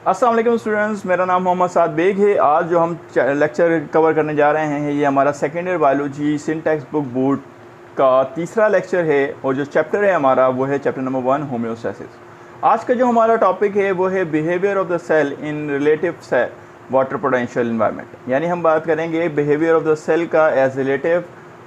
अस्सलाम वालेकुम स्टूडेंट्स, मेरा नाम मोहम्मद साद बेग है। आज जो हम लेक्चर कवर करने जा रहे हैं ये हमारा second year biology syntax book board का तीसरा लेक्चर है और जो चैप्टर है हमारा वो है चैप्टर नंबर 1 होम्योस्टैसिस। आज का जो हमारा टॉपिक है वो है behaviour of the cell in relative water potential environment. यानी हम बात करेंगे बिहेवियर ऑफ द सेल का एज रिलेटिव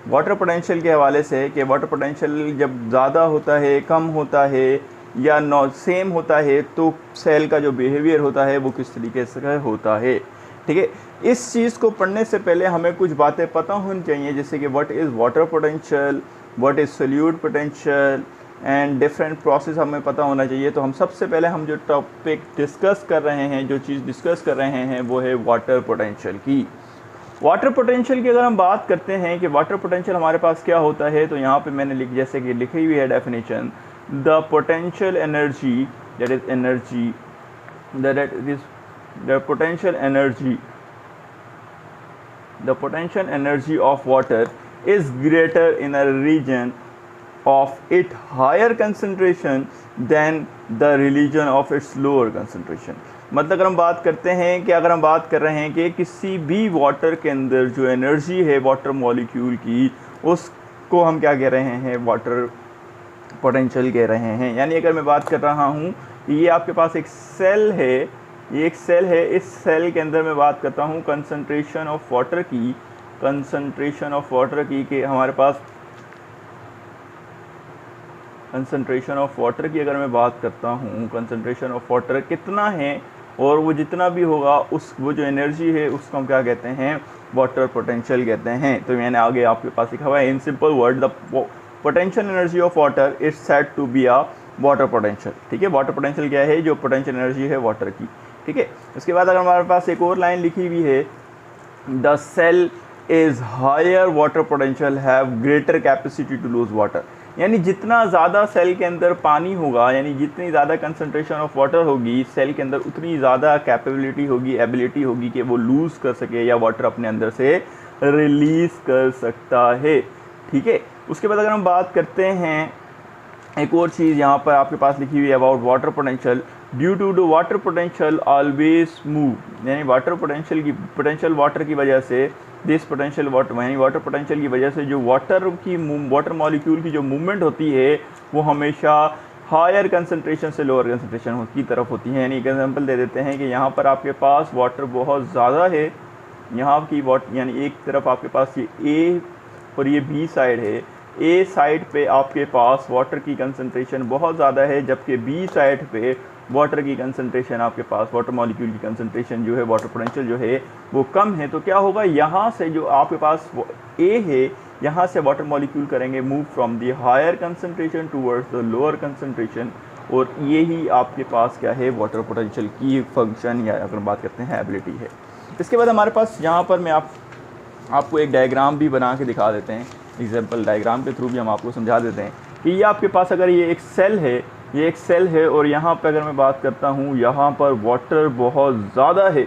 वाटर पोटेंशियल के हवाले से कि वाटर पोटेंशियल जब ज़्यादा होता है, कम होता है या सेम होता है तो सेल का जो बिहेवियर होता है वो किस तरीके से होता है। ठीक है, इस चीज़ को पढ़ने से पहले हमें कुछ बातें पता होनी चाहिए, जैसे कि what is water potential, what is solute potential and different process हमें पता होना चाहिए। तो हम सबसे पहले हम जो टॉपिक डिस्कस कर रहे हैं, जो चीज़ डिस्कस कर रहे हैं वो है वाटर पोटेंशियल की। वाटर पोटेंशियल की अगर हम बात करते हैं कि वाटर पोटेंशियल हमारे पास क्या होता है, तो यहाँ पे मैंने जैसे कि लिखी हुई है definition, the potential energy that is energy that is the potential energy of water is greater in a region of its higher concentration than the region of its lower concentration। मतलब अगर हम बात करते हैं कि अगर हम बात कर रहे हैं कि किसी भी वाटर के अंदर जो एनर्जी है वाटर मॉलिक्यूल की, उसको हम क्या कह रहे हैं, वाटर पोटेंशियल कह रहे हैं। यानी अगर मैं बात कर रहा हूँ, ये आपके पास एक सेल है, ये एक सेल है, इस सेल के अंदर मैं बात करता हूँ कंसंट्रेशन ऑफ वाटर की, कंसंट्रेशन ऑफ वाटर की कि हमारे पास कंसंट्रेशन ऑफ वाटर की अगर मैं बात करता हूँ, कंसंट्रेशन ऑफ वाटर कितना है और वो जितना भी होगा उस वो जो एनर्जी है उसको हम क्या कहते हैं, वाटर पोटेंशियल कहते हैं। तो मैंने आगे आपके पास लिखा हुआ है in simple word the potential energy of water is said to be a water potential. ठीक है, वाटर पोटेंशियल क्या है, जो पोटेंशियल एनर्जी है वाटर की। ठीक है, उसके बाद अगर हमारे पास एक और लाइन लिखी हुई है, the cell is higher water potential have greater capacity to lose water. यानी जितना ज़्यादा सेल के अंदर पानी होगा, यानी जितनी ज़्यादा कंसंट्रेशन ऑफ वाटर होगी सेल के अंदर, उतनी ज़्यादा कैपेबिलिटी होगी, एबिलिटी होगी कि वो लूज़ कर सके या वाटर अपने अंदर से रिलीज़ कर सकता है। ठीक है, उसके बाद अगर हम बात करते हैं एक और चीज़ यहाँ पर आपके पास लिखी हुई है about water potential, due to the water potential always move. यानी वाटर पोटेंशियल की पोटेंशियल वाटर की वजह से, दिस पोटेंशियल वाटर यानी वाटर पोटेंशियल की वजह से जो वाटर मॉलिक्यूल की जो मूवमेंट होती है वो हमेशा हायर कंसंट्रेशन से लोअर कंसंट्रेशन की तरफ होती है। यानी एक एग्जांपल दे देते हैं कि यहाँ पर आपके पास वाटर बहुत ज़्यादा है, यहाँ की वाटर यानी एक तरफ आपके पास ये ए और ये बी साइड है, ए साइड पे आपके पास वाटर की कंसंट्रेशन बहुत ज़्यादा है, जबकि बी साइड पे वाटर की कंसंट्रेशन आपके पास वाटर मॉलिक्यूल की कंसंट्रेशन जो है वाटर पोटेंशियल जो है वो कम है। तो क्या होगा, यहाँ से जो आपके पास ए है, यहाँ से वाटर मॉलिक्यूल करेंगे move from the higher concentration towards the lower concentration, और ये ही आपके पास क्या है, वाटर पोटेंशियल की फंक्शन या अगर बात करते हैं एबिलिटी है। इसके बाद हमारे पास यहाँ पर मैं आपको एक डायग्राम भी बना के दिखा देते हैं, एग्जाम्पल डायग्राम के थ्रू भी हम आपको समझा देते हैं कि ये आपके पास अगर ये एक सेल है, ये एक सेल है और यहाँ पर अगर मैं बात करता हूँ, यहाँ पर वाटर बहुत ज़्यादा है,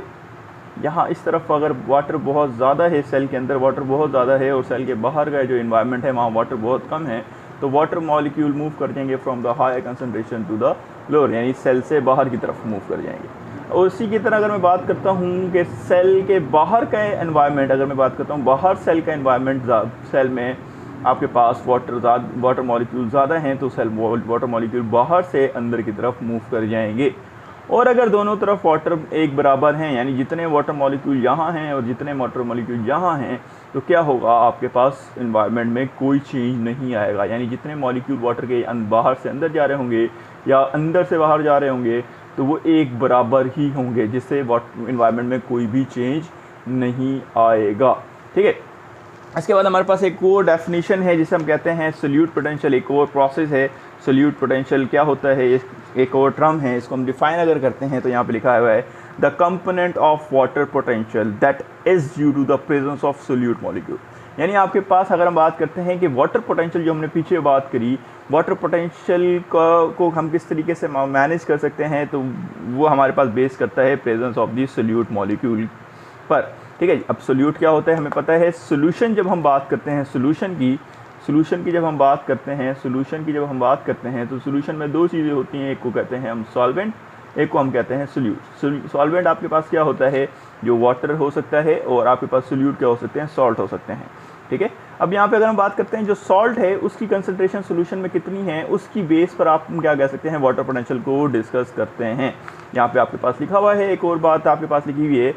यहाँ इस तरफ अगर वाटर बहुत ज़्यादा है, सेल के अंदर वाटर बहुत ज़्यादा है और सेल के बाहर का जो इन्वायरमेंट है वहाँ वाटर बहुत कम है, तो वाटर मॉलिक्यूल मूव कर जाएंगे from the higher concentration to the lower, यानी सेल से बाहर की तरफ मूव कर जाएंगे। और उसी की तरह अगर मैं बात करता हूँ कि सेल के बाहर का एनवायरनमेंट, अगर मैं बात करता हूँ बाहर सेल का एनवायरनमेंट, सेल में आपके पास वाटर मॉलिक्यूल ज़्यादा हैं तो सेल वाटर मॉलिक्यूल बाहर से अंदर की तरफ मूव कर जाएंगे। और अगर दोनों तरफ वाटर एक बराबर हैं, यानी जितने वाटर मॉलिक्यूल यहाँ हैं और जितने वाटर मॉलिक्यूल यहाँ हैं, तो क्या होगा, आपके पास इन्वायरमेंट में कोई चेंज नहीं आएगा। यानी जितने मॉलिक्यूल वाटर के बाहर से अंदर जा रहे होंगे या अंदर से बाहर जा रहे होंगे तो वो एक बराबर ही होंगे, जिससे इन्वायरमेंट में कोई भी चेंज नहीं आएगा। ठीक है, इसके बाद हमारे पास एक और डेफिनेशन है जिसे हम कहते हैं सोल्यूट पोटेंशियल। एक और प्रोसेस है सोल्यूट पोटेंशियल क्या होता है, एक और टर्म है, इसको हम डिफाइन अगर करते हैं तो यहाँ पे लिखा हुआ है the component of water potential that is due to the presence of solute molecule. यानी आपके पास अगर हम बात करते हैं कि वाटर पोटेंशियल जो हमने पीछे बात करी, वाटर पोटेंशियल को हम किस तरीके से मैनेज कर सकते हैं, तो वो हमारे पास बेस करता है presence of the solute molecule पर। ठीक है, अब सोल्यूट क्या होता है हमें पता है। सोल्यूशन जब हम बात करते हैं सोल्यूशन की जब हम बात करते हैं तो सोल्यूशन में दो चीज़ें होती हैं, एक को कहते हैं हम सॉल्वेंट एक को हम कहते हैं सोल्यूट। सॉल्वेंट आपके पास क्या होता है, जो वाटर हो सकता है, और आपके पास सोल्यूट क्या हो सकते हैं, सॉल्ट हो सकते हैं। ठीक है, अब यहाँ पे अगर हम बात करते हैं जो सॉल्ट है उसकी कंसंट्रेशन सोल्यूशन में कितनी है, उसकी बेस पर आप क्या कह सकते हैं, वाटर पोटेंशियल को डिस्कस करते हैं। यहाँ पे आपके पास लिखा हुआ है, एक और बात आपके पास लिखी हुई है,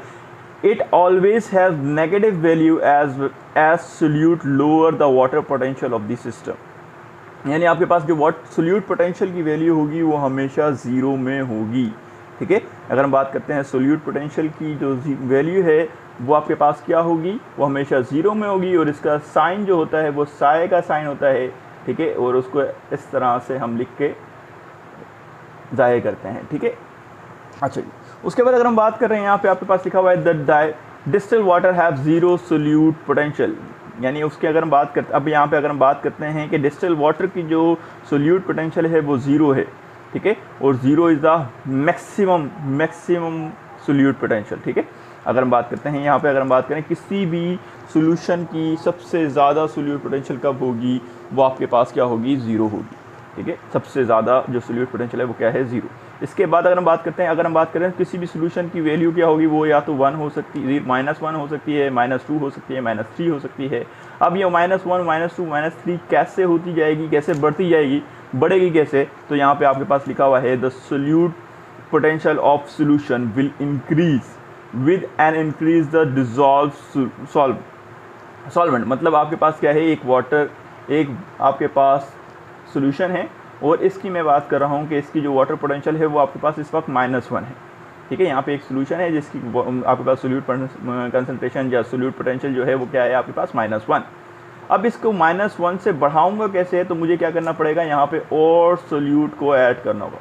it always has negative value as solute lower the water potential of the system. यानी आपके पास जो सोल्यूट पोटेंशियल की वैल्यू होगी वो हमेशा ज़ीरो में होगी। ठीक है, अगर हम बात करते हैं सोल्यूट पोटेंशियल की जो वैल्यू है वो आपके पास क्या होगी, वो हमेशा ज़ीरो में होगी, और इसका साइन जो होता है वो साए का साइन होता है। ठीक है, और उसको इस तरह से हम लिख के ज़ाहिर करते हैं। ठीक है, अच्छा जी, उसके बाद अगर हम बात कर रहे हैं यहाँ पे आपके पास लिखा हुआ है the distil water have zero solute potential. यानी उसके अगर हम बात करते, अब यहाँ पे अगर हम बात करते हैं कि डिस्टिल वाटर की जो सोल्यूट पोटेंशियल है वो ज़ीरो है। ठीक है, और zero is the maximum solute potential. ठीक है, अगर हम बात करते हैं यहाँ पे, अगर हम बात करें किसी भी सोल्यूशन की सबसे ज़्यादा सोल्यूट पोटेंशियल कब होगी, वो आपके पास क्या होगी, ज़ीरो होगी। ठीक है, सबसे ज़्यादा जो सोल्यूट पोटेंशियल है वो क्या है, ज़ीरो। इसके बाद अगर हम बात करते हैं, अगर हम बात करें किसी भी सोल्यूशन की वैल्यू क्या होगी, वो या तो वन हो सकती है, -1 हो सकती है, -2 हो सकती है, -3 हो सकती है। अब ये -1, -2, -3 कैसे होती जाएगी, कैसे बढ़ती जाएगी, बढ़ेगी कैसे, तो यहाँ पे आपके पास लिखा हुआ है the solute potential of solution will increase with an increase the dissolve solvent. मतलब आपके पास क्या है, एक आपके पास सोल्यूशन है, और इसकी मैं बात कर रहा हूँ कि इसकी जो वाटर पोटेंशियल है वो आपके पास इस वक्त -1 है। ठीक है, यहाँ पे एक सोल्यूशन है जिसकी आपके पास सोल्यूट कंसंट्रेशन या सोल्यूट पोटेंशियल जो है वो क्या है, आपके पास -1। अब इसको -1 से बढ़ाऊंगा कैसे, तो मुझे क्या करना पड़ेगा, यहाँ पे और सोल्यूट को ऐड करना होगा।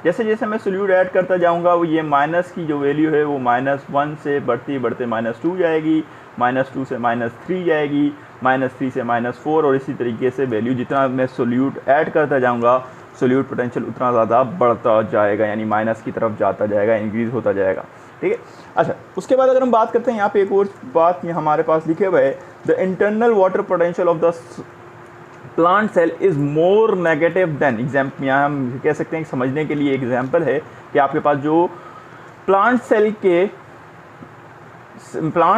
जैसे जैसे मैं सोल्यूट ऐड करता जाऊंगा, वो ये माइनस की जो वैल्यू है वो -1 से बढ़ते बढ़ते -2 जाएगी, -2 से -3 जाएगी, -3 से -4, और इसी तरीके से वैल्यू जितना मैं सोल्यूट ऐड करता जाऊंगा, सोल्यूट पोटेंशियल उतना ज़्यादा बढ़ता जाएगा, यानी माइनस की तरफ जाता जाएगा, इंक्रीज़ होता जाएगा। ठीक है, अच्छा, उसके बाद अगर हम बात करते हैं, यहाँ पे एक और बात हमारे पास लिखे हुए है, the internal water potential of the plant cell is more negative than. Example यहाँ हम कह सकते हैं, समझने के लिए एग्जाम्पल है कि आपके पास जो प्लांट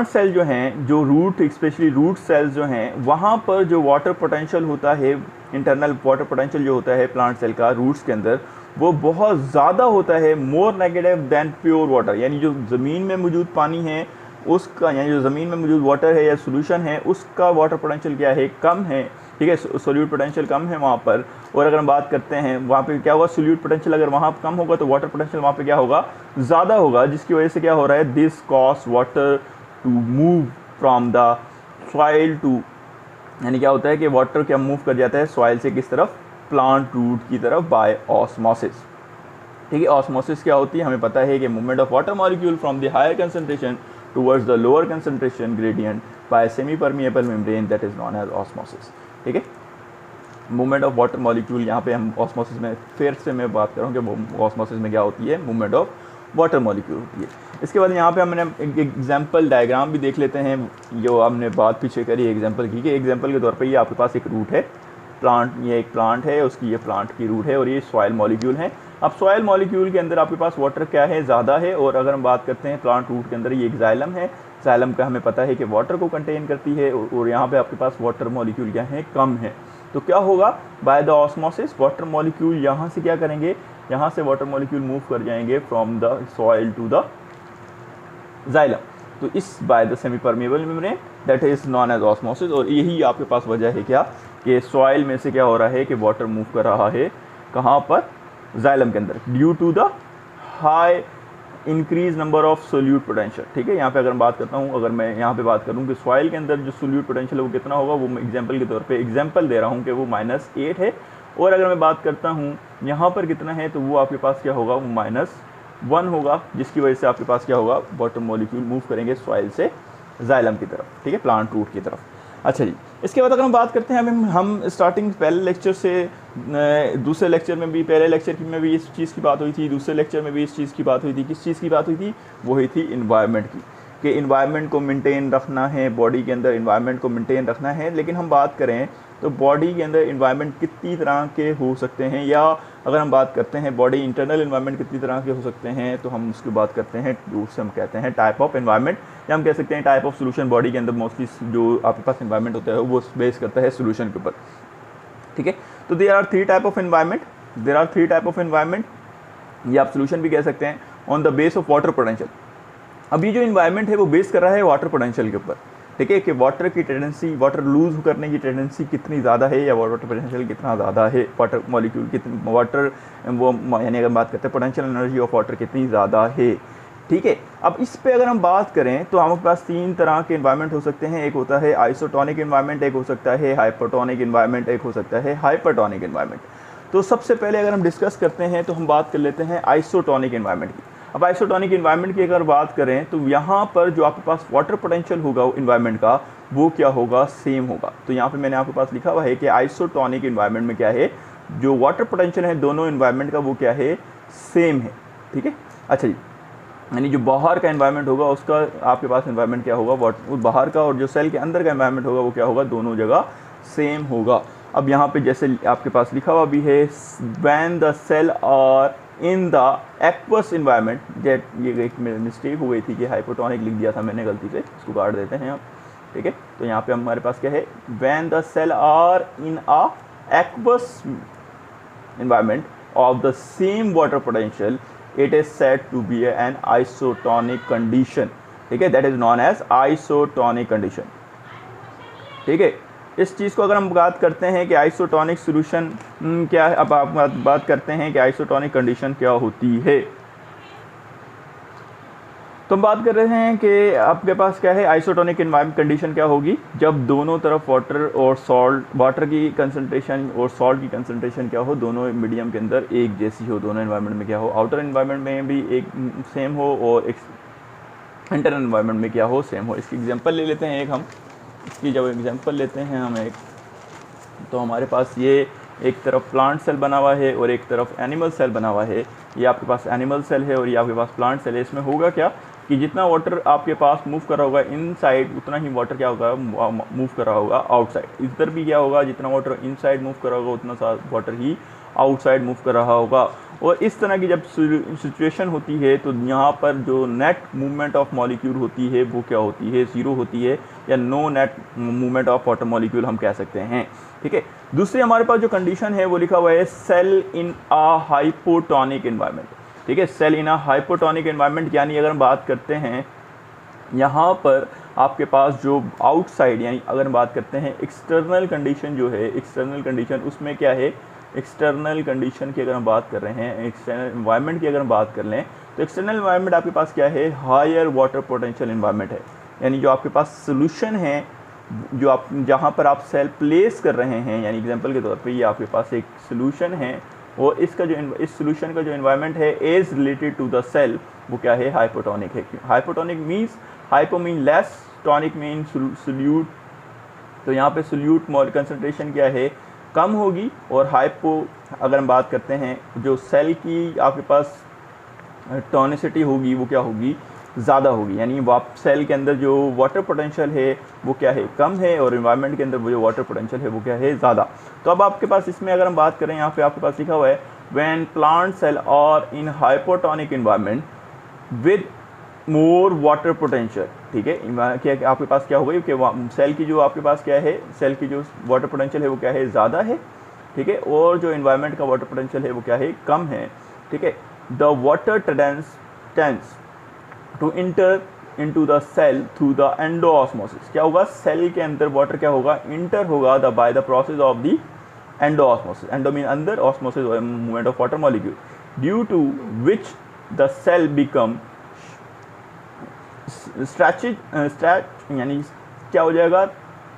सेल जो हैं, जो रूट, स्पेशली रूट सेल्स जो हैं, वहाँ पर जो वाटर पोटेंशियल होता है, इंटरनल वाटर पोटेंशियल जो होता है प्लांट सेल का रूट्स के अंदर, वो बहुत ज़्यादा होता है, more negative than pure water. यानी जो ज़मीन में मौजूद पानी है उसका, यानी जो ज़मीन में मौजूद वाटर है या सोल्यूशन है उसका वाटर पोटेंशियल क्या है, कम है। ठीक है, सोल्यूट पोटेंशियल कम है वहाँ पर। और अगर हम बात करते हैं वहाँ पे क्या होगा, सोल्यूट पोटेंशियल अगर वहाँ कम होगा तो वाटर पोटेंशियल वहाँ पे क्या होगा, ज़्यादा होगा, जिसकी वजह से क्या हो रहा है, this cause water to move from the soil to, यानी क्या होता है कि वाटर क्या मूव कर जाता है सॉइल से किस तरफ, प्लांट रूट की तरफ, बाय ऑस्मोसिस। ठीक है, ऑस्मोसिस क्या होती है, हमें पता है कि movement of water molecule from the higher concentration towards the lower concentration gradient by semi permeable membrane, that is known as osmosis. ठीक है, मूवमेंट ऑफ वाटर मॉलिक्यूल, यहाँ पे हम ऑस्मोसिस में फिर से मैं बात कर रहा हूँ कि ऑस्मोसिस में क्या होती है, मूवमेंट ऑफ वाटर मॉलिक्यूल होती है। इसके बाद यहाँ पे हमने एक एग्जाम्पल डायग्राम भी देख लेते हैं, जो हमने बात पीछे करी एग्जाम्पल की, कि एग्जाम्पल के तौर पे ये आपके पास एक रूट है, प्लांट, ये एक प्लांट है, उसकी ये प्लांट की रूट है, और ये सॉइल मॉलिक्यूल है। अब सॉइल मॉलिक्यूल के अंदर आपके पास वाटर क्या है, ज़्यादा है, और अगर हम बात करते हैं प्लांट रूट के अंदर, ये एक जाइलम है, जाइलम का हमें पता है कि वाटर को कंटेन करती है, और यहाँ पे आपके पास वाटर मॉलिक्यूल क्या है, कम है। तो क्या होगा, by the osmosis water molecule यहाँ से क्या करेंगे, यहाँ से वाटर मॉलिक्यूल मूव कर जाएंगे from the soil to the xylem, तो इस by the semi permeable membrane, that is known as osmosis. और यही आपके पास वजह है क्या, कि सॉइल में से क्या हो रहा है कि वाटर मूव कर रहा है कहाँ पर, जाइलम के अंदर, due to the high increase number of solute potential. ठीक है, यहाँ पे अगर मैं बात करता हूँ, अगर मैं यहाँ पे बात करूँ कि सॉइल के अंदर जो सोल्यूट पोटेंशियल है वो कितना होगा, वो मैं एग्जांपल के तौर पे एग्जांपल दे रहा हूँ कि वो -8 है, और अगर मैं बात करता हूँ यहाँ पर कितना है, तो वो आपके पास क्या होगा, वो -1 होगा, जिसकी वजह से आपके पास क्या होगा, वाटर मॉलिक्यूल मूव करेंगे सॉइल से जाइलम की तरफ। ठीक है, प्लांट रूट की तरफ। अच्छा जी, इसके बाद अगर हम बात करते हैं, हम स्टार्टिंग पहले लेक्चर से दूसरे लेक्चर में भी, पहले लेक्चर में भी इस चीज़ की बात हुई थी, दूसरे लेक्चर में भी इस चीज़ की बात हुई थी, किस चीज़ की बात हुई थी, वो हुई थी इन्वायरमेंट की। कि इन्वायरमेंट को मेंटेन रखना है, बॉडी के अंदर इन्वायरमेंट को मेंटेन रखना है। लेकिन हम बात करें तो बॉडी के अंदर इन्वायरमेंट कितनी तरह के हो सकते हैं, या अगर हम बात करते हैं बॉडी इंटरनल इन्वायरमेंट कितनी तरह के हो सकते हैं, तो हम उसकी बात करते हैं, उससे हम कहते हैं टाइप ऑफ इन्वायरमेंट, या हम कह सकते हैं टाइप ऑफ सोल्यूशन। बॉडी के अंदर मोस्टली जो आपके पास इन्वायरमेंट होता है वो बेस करता है सोल्यूशन के ऊपर, ठीक है। तो there are three type of environment, ये आप सोल्यूशन भी कह सकते हैं, on the base of water potential. अब ये जो इन्वायरमेंट है वो बेस कर रहा है वाटर पोटेंशियल के ऊपर, ठीक है, कि वाटर की टेंडेंसी, वाटर लूज करने की टेंडेंसी कितनी ज़्यादा है, या वाटर पोटेंशियल कितना ज़्यादा है, वाटर मॉलिक्यूल कितनी, वाटर वो यानी अगर बात करते हैं पोटेंशियल एनर्जी ऑफ वाटर कितनी ज़्यादा है, ठीक है। अब इस पे अगर हम बात करें तो हमारे पास तीन तरह के इन्वायरमेंट हो सकते हैं। एक होता है आइसोटोनिक इन्वायरमेंट, एक हो सकता है हाइपोटोनिक इन्वायरमेंट, एक हो सकता है हाइपरटोनिक इन्वायरमेंट। तो सबसे पहले अगर हम डिस्कस करते हैं तो हम बात कर लेते हैं आइसोटोनिक इन्वायरमेंट की। अब आइसोटोनिक इन्वायरमेंट की अगर बात करें तो यहाँ पर जो आपके पास वाटर पोटेंशियल होगा इन्वायरमेंट का, वो क्या होगा, सेम होगा। तो यहाँ पे मैंने आपके पास लिखा हुआ है कि आइसोटोनिक इन्वायरमेंट में क्या है, जो वाटर पोटेंशियल है दोनों इन्वायरमेंट का वो क्या है, सेम है, ठीक है। अच्छा जी, यानी जो बाहर का इन्वायरमेंट होगा उसका आपके पास इन्वायरमेंट क्या होगा, बाहर का, और जो सेल के अंदर का इन्वायरमेंट होगा वो क्या होगा, दोनों जगह सेम होगा। अब यहाँ पे जैसे आपके पास लिखा हुआ भी है, when the cell are in the aqueous environment, ये एक मिस्टेक हो गई थी कि हाइपोटोनिक लिख दिया था मैंने गलती से, इसको काट देते हैं आप, ठीक है। तो यहाँ पे हमारे पास क्या है, when the cell are in a aqueous environment of the same water potential, it is said to be an isotonic condition, ठीक है, that is known as isotonic condition, ठीक है। इस चीज़ को अगर हम बात करते हैं कि आइसोटोनिक सॉल्यूशन क्या है, अब आप बात करते हैं कि आइसोटोनिक कंडीशन क्या होती है। तो हम बात कर रहे हैं कि आपके पास क्या है, आइसोटोनिक इन्वायरमेंट कंडीशन क्या होगी, जब दोनों तरफ वाटर और सॉल्ट, वाटर की कंसंट्रेशन और सॉल्ट की कंसंट्रेशन क्या हो, दोनों मीडियम के अंदर एक जैसी हो, दोनों इन्वायरमेंट में क्या हो, आउटर इन्वायरमेंट में भी एक सेम हो और इंटरनल इन्वायरमेंट में क्या हो, सेम हो। इसकी एग्जांपल ले लेते हैं एक हम, इसकी जब एग्जांपल लेते हैं हम एक, तो हमारे पास ये एक तरफ प्लांट सेल बना हुआ है और एक तरफ एनिमल सेल बना हुआ है। ये आपके पास एनिमल सेल है और ये आपके पास प्लांट सेल है। इसमें होगा क्या कि जितना वाटर आपके पास मूव कर रहा होगा इनसाइड, उतना ही वाटर क्या होगा, मूव कर रहा होगा आउटसाइड। इधर भी क्या होगा, जितना वाटर इनसाइड मूव कर रहा होगा उतना सा वाटर ही आउटसाइड मूव कर रहा होगा। और इस तरह की जब सिचुएशन होती है तो यहाँ पर जो नेट मूवमेंट ऑफ मॉलिक्यूल होती है वो क्या होती है, ज़ीरो होती है, या no net movement of water molecule हम कह सकते हैं, ठीक है। दूसरी हमारे पास जो कंडीशन है वो लिखा हुआ है सेल इन आ हाइपोटोनिक इन्वायरमेंट, ठीक है, सेल इन आ हाइपोटोनिक इन्वायरमेंट। यानी अगर हम बात करते हैं यहाँ पर आपके पास जो आउटसाइड, यानी अगर हम बात करते हैं एक्सटर्नल कंडीशन जो है, एक्सटर्नल कंडीशन उसमें क्या है, एक्सटर्नल कंडीशन की अगर हम बात कर रहे हैं, एक्सटर्नल इन्वायरमेंट की अगर हम बात कर लें तो एक्सटर्नल इन्वायरमेंट आपके पास क्या है, हायर वाटर पोटेंशियल इन्वायरमेंट है। यानी जो आपके पास सोल्यूशन है, जो आप जहाँ पर आप सेल प्लेस कर रहे हैं, यानी एग्जांपल के तौर पे ये आपके पास एक सोल्यूशन है और इसका जो इस सोल्यूशन का जो इन्वायरमेंट है as related to the cell, वो क्या है, हाइपोटोनिक है। Hypotonic means, hypo mean less, tonic mean solute. तो यहाँ पे सोल्यूट कंसंट्रेशन क्या है, कम होगी, और हाइपो अगर हम बात करते हैं जो सेल की आपके पास टॉनिसिटी होगी वो क्या होगी, ज़्यादा होगी। यानी आप सेल के अंदर जो वाटर पोटेंशियल है वो क्या है, कम है, और इन्वायरमेंट के अंदर वो जो वाटर पोटेंशियल है वो क्या है, ज़्यादा। तो अब आपके पास इसमें अगर हम बात करें, यहाँ पे आपके पास लिखा हुआ है when plant cell are in hypotonic environment with more water potential, ठीक है। क्या आपके पास क्या होगा कि सेल की जो आपके पास क्या है, सेल की जो वाटर पोटेंशियल है वो क्या है, ज़्यादा है, ठीक है, और जो इन्वायरमेंट का वाटर पोटेंशियल है वो क्या है, कम है, ठीक है। The water tends to enter into the cell through the endosmosis. क्या होगा, सेल के अंदर वाटर क्या होगा, इंटर होगा by the process of the endosmosis. Endo mean अंदर, osmosis movement of water molecule, due to which the cell become stretch, यानी क्या हो जाएगा,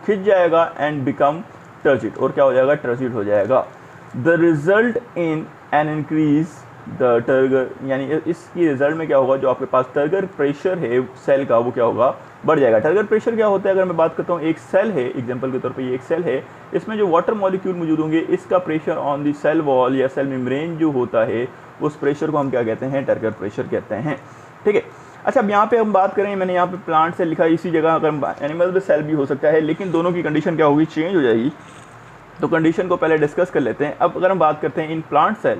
खिंच जाएगा, एंड बिकम टर्जिड, और क्या हो जाएगा, टर्जिड हो जाएगा। The result in an increase the turgor, यानी इसकी रिजल्ट में क्या होगा, जो आपके पास टर्गर प्रेशर है सेल का वो क्या होगा, बढ़ जाएगा। टर्गर प्रेशर क्या होता है, अगर मैं बात करता हूँ, एक सेल है, एग्जांपल के तौर पे ये एक सेल है, इसमें जो वाटर मॉलिक्यूल मौजूद होंगे, इसका pressure on the cell wall या सेल मेम्ब्रेन जो होता है, उस प्रेशर को हम क्या कहते हैं, टर्गर प्रेशर कहते हैं, ठीक है। अच्छा, अब यहाँ पे हम बात करें, मैंने यहाँ पे प्लांट सेल लिखा है, इसी जगह अगर एनिमल में सेल भी हो सकता है, लेकिन दोनों की कंडीशन क्या होगी, चेंज हो जाएगी। तो कंडीशन को पहले डिस्कस कर लेते हैं। अब अगर हम बात करते हैं इन प्लांट सेल,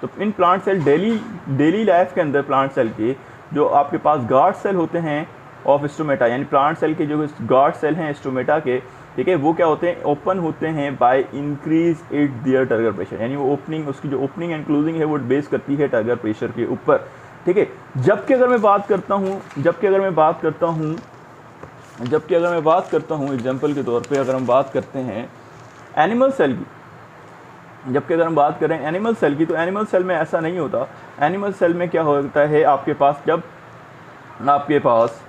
तो in plant cell daily life के अंदर प्लांट सेल के जो आपके पास गार्ड सेल होते हैं ऑफ स्टोमेटा, यानी प्लांट सेल के जो गार्ड सेल हैं स्टोमेटा के, ठीक है, वो क्या होते हैं, ओपन होते हैं by increase it their turgor pressure, यानी वो ओपनिंग, उसकी जो ओपनिंग एंड क्लोजिंग है वो बेस करती है टर्गर प्रेशर के ऊपर, ठीक है। जबकि अगर मैं बात करता हूँ एग्जाम्पल के तौर पे अगर हम बात करते हैं एनिमल सेल की, जबकि अगर हम बात करें एनिमल सेल की, तो एनिमल सेल में ऐसा नहीं होता। एनिमल सेल में क्या होता है, आपके पास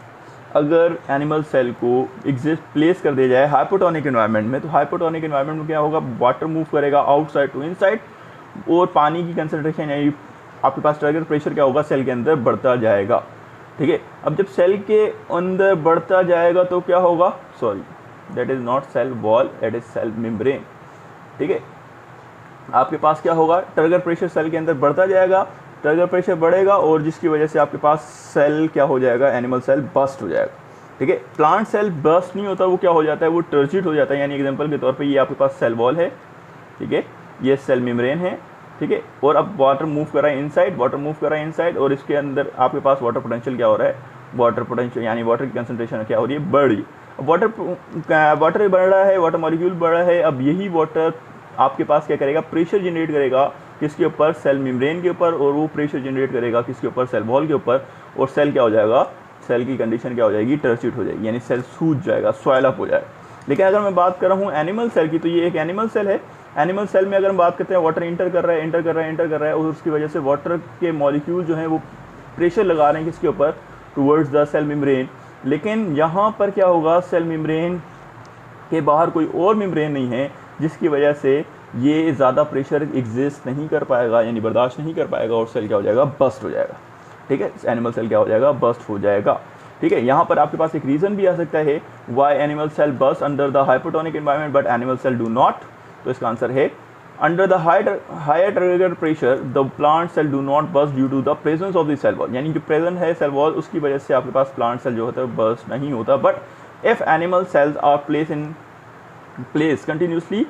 अगर एनिमल सेल को एग्जिस्ट प्लेस कर दिया जाए हाइपोटोनिक एनवायरनमेंट में, तो हाइपोटोनिक एनवायरनमेंट में क्या होगा, वाटर मूव करेगा आउटसाइड टू इनसाइड, और पानी की कंसनट्रेशन यानी आपके पास टर्गर प्रेशर क्या होगा, सेल के अंदर बढ़ता जाएगा, ठीक है। अब जब सेल के अंदर बढ़ता जाएगा तो क्या होगा, sorry that is not cell wall, that is cell membrane, ठीक है। आपके पास क्या होगा, टर्गर प्रेशर सेल के अंदर बढ़ता जाएगा, टर्गर प्रेशर बढ़ेगा, और जिसकी वजह से आपके पास सेल क्या हो जाएगा, एनिमल सेल बस्ट हो जाएगा, ठीक है। प्लांट सेल बस्ट नहीं होता, वो क्या हो जाता है, वो टर्जिट हो जाता है। यानी एग्जांपल के तौर पे ये आपके पास सेल वॉल है, ठीक है, ये सेल मेम्ब्रेन है, ठीक है, और अब वाटर मूव कर रहा है इनसाइड, और इसके अंदर आपके पास वाटर पोटेंशियल क्या हो रहा है, वाटर पोटेंशियल यानी वाटर की कंसनट्रेशन क्या हो रही है, बढ़ रही है। वाटर बढ़ रहा है, वाटर मॉलिक्यूल बढ़ रहा है। अब यही वाटर आपके पास क्या करेगा, प्रेशर जनरेट करेगा किसके ऊपर, सेल मेम्ब्रेन के ऊपर, और वो प्रेशर जनरेट करेगा किसके ऊपर, सेल वॉल के ऊपर, और सेल क्या हो जाएगा, सेल की कंडीशन क्या हो जाएगी, टर्सिट हो जाएगी, यानी सेल सूज जाएगा, स्वेल अप हो जाएगा। लेकिन अगर मैं बात कर रहा हूँ एनिमल सेल की, तो ये एक एनिमल सेल है। एनिमल सेल में अगर हम बात करते हैं, वाटर इंटर कर रहा है, और उसकी वजह से वाटर के मॉलिक्यूल जो हैं वो प्रेशर लगा रहे हैं किसके ऊपर, टूवर्ड्स द सेल मेम्ब्रेन। लेकिन यहाँ पर क्या होगा, सेल मेम्ब्रेन के बाहर कोई और मेम्ब्रेन नहीं है, जिसकी वजह से ये ज़्यादा प्रेशर एग्जिस्ट नहीं कर पाएगा, यानी बर्दाश्त नहीं कर पाएगा, और सेल क्या हो जाएगा, बस्ट हो जाएगा, ठीक है। एनिमल सेल क्या हो जाएगा, बस्ट हो जाएगा, ठीक है। यहाँ पर आपके पास एक रीज़न भी आ सकता है, why animal cell burst under the hypotonic environment but animal cell do not. तो इसका आंसर है under the higher turgor pressure the plant cell do not burst due to the presence of the cell wall, यानी जो present है cell wall, उसकी वजह से आपके पास प्लांट सेल जो होता है बस्ट नहीं होता। But if animal cells are placed continuously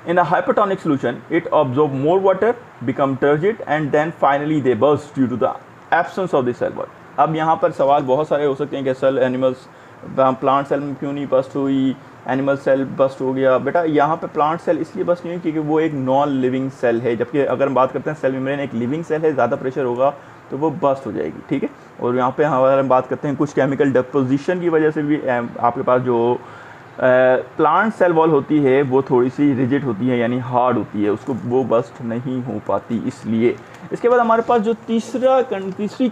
in a hypertonic solution, it absorb more water, become turgid, and then finally they burst due to the absence of the cell wall. अब यहाँ पर सवाल बहुत सारे हो सकते हैं कि सेल एनिमल्स प्लांट सेल में क्यों नहीं बस्ट हुई, एनिमल सेल बस्ट हो गया। बेटा यहाँ पे प्लांट सेल इसलिए बस्ट नहीं हुई क्योंकि वो एक नॉन लिविंग सेल है, जबकि अगर हम बात करते हैं सेल मेम्ब्रेन एक लिविंग सेल है, ज़्यादा प्रेशर होगा तो वो बस्ट हो जाएगी, ठीक है। और यहाँ पे अगर हम बात करते हैं कुछ केमिकल डिपोजिशन की वजह से भी आपके पास जो प्लांट सेल वॉल होती है वो थोड़ी सी रिजिड होती है, यानी हार्ड होती है, उसको वो बस्ट नहीं हो पाती, इसलिए। इसके बाद हमारे पास जो तीसरी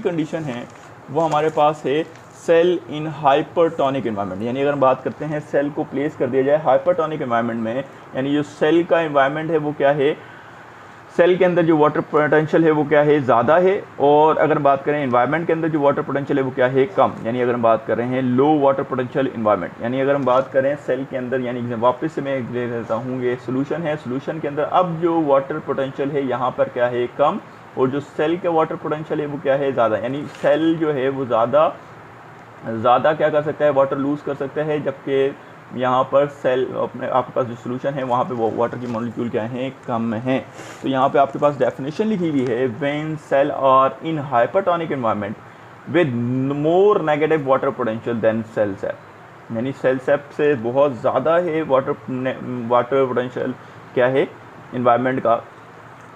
कंडीशन है वो हमारे पास है सेल इन हाइपरटोनिक एनवायरनमेंट। यानी अगर हम बात करते हैं सेल को प्लेस कर दिया जाए हाइपरटोनिक एनवायरनमेंट में, यानी जो सेल का एनवायरनमेंट है वो क्या है, सेल के अंदर जो वाटर पोटेंशियल है वो क्या है, ज़्यादा है, और अगर बात करें एनवायरनमेंट के अंदर जो वाटर पोटेंशियल है वो क्या है, कम। यानी अगर हम बात कर रहे हैं लो वाटर पोटेंशियल एनवायरनमेंट, यानी अगर हम बात करें सेल के अंदर, यानी वापस से मैं ले लेता हूँ, ये सोल्यूशन है, सोल्यूशन के अंदर अब जो वाटर पोटेंशियल है यहाँ पर क्या है, कम, और जो सेल का वाटर पोटेंशियल है वो क्या है, ज़्यादा। यानी सेल जो है वो ज़्यादा क्या कर सकता है, वाटर लूज़ कर सकता है, जबकि यहाँ पर सेल अपने आपके पास जो सोल्यूशन है वहाँ पे वो वाटर की मॉलिक्यूल क्या हैं, कम हैं। तो यहाँ पे आपके पास डेफिनेशन लिखी हुई है, when cell are in hypertonic environment with more negative water potential then cell sap, यानी सेल सेप से बहुत ज़्यादा है वाटर पोटेंशियल क्या है एनवायरनमेंट का,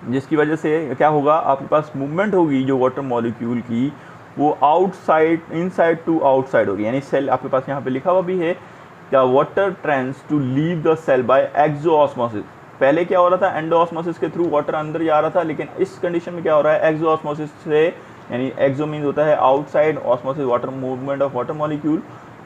जिसकी वजह से क्या होगा, आपके पास मूवमेंट होगी जो वाटर मॉलिक्यूल की वो इनसाइड टू आउटसाइड होगी। यानी सेल आपके पास यहाँ पे लिखा हुआ भी है, the water trends to leave the cell by exosmosis. पहले क्या हो रहा था, एंडोऑस्मोसिस के थ्रू वाटर अंदर जा रहा था, लेकिन इस कंडीशन में क्या हो रहा है, एक्सोऑस्मोसिस से, यानी एक्सो मीन्स होता है outside, osmosis water movement of water molecule,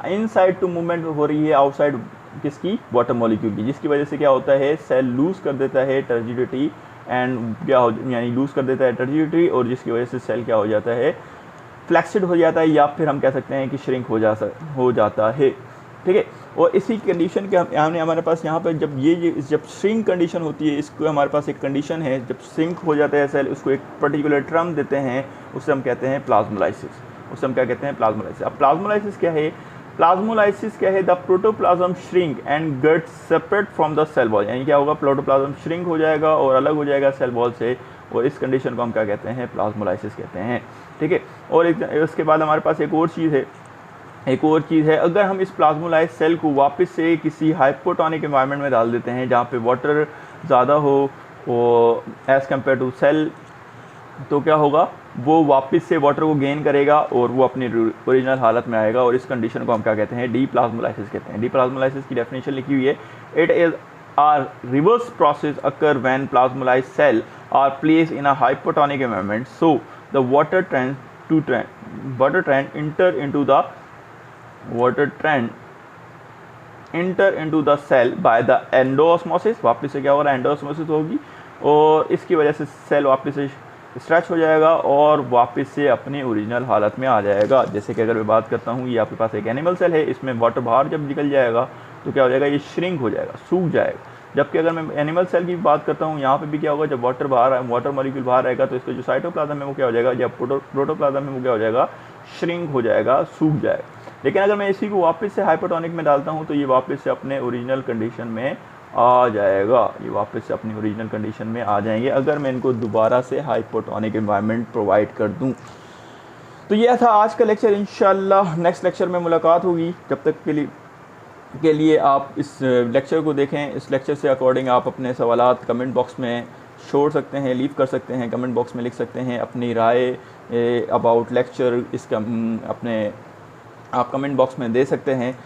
inside to movement हो रही है आउटसाइड किसकी, वाटर मॉलिक्यूल की, जिसकी वजह से क्या होता है, सेल लूज कर देता है टर्जिडिटी एंड क्या हो, यानी लूज कर देता है टर्जिडिटी, और जिसकी वजह से सेल क्या हो जाता है, फ्लैक्सिड हो जाता है, या फिर हम कह सकते हैं कि श्रिंक हो जाता है, ठीक है। और इसी कंडीशन के हमने हमारे पास यहाँ पर जब श्रिंक कंडीशन होती है, इसको हमारे पास एक कंडीशन है, जब श्रिंक हो जाता है सेल, उसको एक पर्टिकुलर टर्म देते हैं, उससे हम कहते हैं प्लाज्मोलाइसिस। उससे हम क्या कहते हैं? प्लाज्मोलाइसिस। अब प्लाज्मोलाइसिस क्या है? प्लाज्मोलाइसिस क्या है? The protoplasm shrink and get separate from the cell wall, यानी क्या होगा? प्रोटोप्लाज्म श्रिंक हो जाएगा और अलग हो जाएगा सेल वॉल से, और इस कंडीशन को हम क्या कहते हैं? प्लाज्मोलाइसिस कहते हैं। ठीक है। और उसके बाद हमारे पास एक और चीज़ है, अगर हम इस प्लाज्मोलाइज सेल को वापस से किसी हाइपोटोनिक एनवायरनमेंट में डाल देते हैं जहाँ पे वाटर ज़्यादा हो और एज़ कम्पेयर टू सेल, तो क्या होगा? वो वापस से वाटर को गेन करेगा और वो अपनी ओरिजिनल हालत में आएगा, और इस कंडीशन को हम क्या कहते हैं? डीप्लाज्मोलाइसिस कहते हैं। डीप्लाज्मोलाइसिस की डेफिनेशन लिखी हुई है, it is a reverse process occur when plasmolyse cell are place in a hypotonic environment, so the water trend enter into the cell by the endosmosis. वापस से क्या होगा? एंडोऑस्मोसिस होगी, और इसकी वजह से सेल वापस से स्ट्रेच हो जाएगा और वापस से अपनी ओरिजिनल हालत में आ जाएगा। जैसे कि अगर मैं बात करता हूँ, ये आपके पास एक एनिमल सेल है, इसमें वाटर बाहर जब निकल जाएगा तो क्या हो जाएगा? ये श्रिंक हो जाएगा, सूख जाएगा। जबकि अगर मैं एनिमल सेल की बात करता हूँ, यहाँ पे भी क्या होगा? जब वाटर मॉलिक्यूल बाहर आएगा तो इसका जो साइटोप्लाज्म है वो क्या हो जाएगा? जब प्रोटोप्लाज्म है वो क्या हो जाएगा? श्रिंक हो जाएगा, सूख जाएगा। लेकिन अगर मैं इसी को वापस से हाइपोटोनिक में डालता हूँ तो ये वापस से अपने ओरिजिनल कंडीशन में आ जाएगा, ये वापस से अपनी ओरिजिनल कंडीशन में आ जाएंगे अगर मैं इनको दोबारा से हाइपोटोनिक एनवायरनमेंट प्रोवाइड कर दूँ। तो यह था आज का लेक्चर। इंशाल्लाह नेक्स्ट लेक्चर में मुलाकात होगी। जब तक के लिए आप इस लेक्चर को देखें। इस लेक्चर से अकॉर्डिंग आप अपने सवालात कमेंट बॉक्स में छोड़ सकते हैं, लीव कर सकते हैं, कमेंट बॉक्स में लिख सकते हैं अपनी राय अबाउट लेक्चर। इसका आप कमेंट बॉक्स में दे सकते हैं,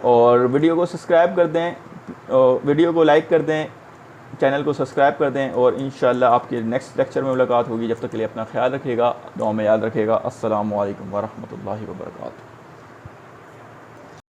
और वीडियो को सब्सक्राइब कर दें, वीडियो को लाइक कर दें, चैनल को सब्सक्राइब कर दें, और इंशाल्लाह आपके नेक्स्ट लेक्चर में मुलाकात होगी। जब तक के लिए अपना ख्याल रखिएगा, दुआ में याद रखिएगा। अस्सलामु अलैकुम व रहमतुल्लाहि व बरकातुहू।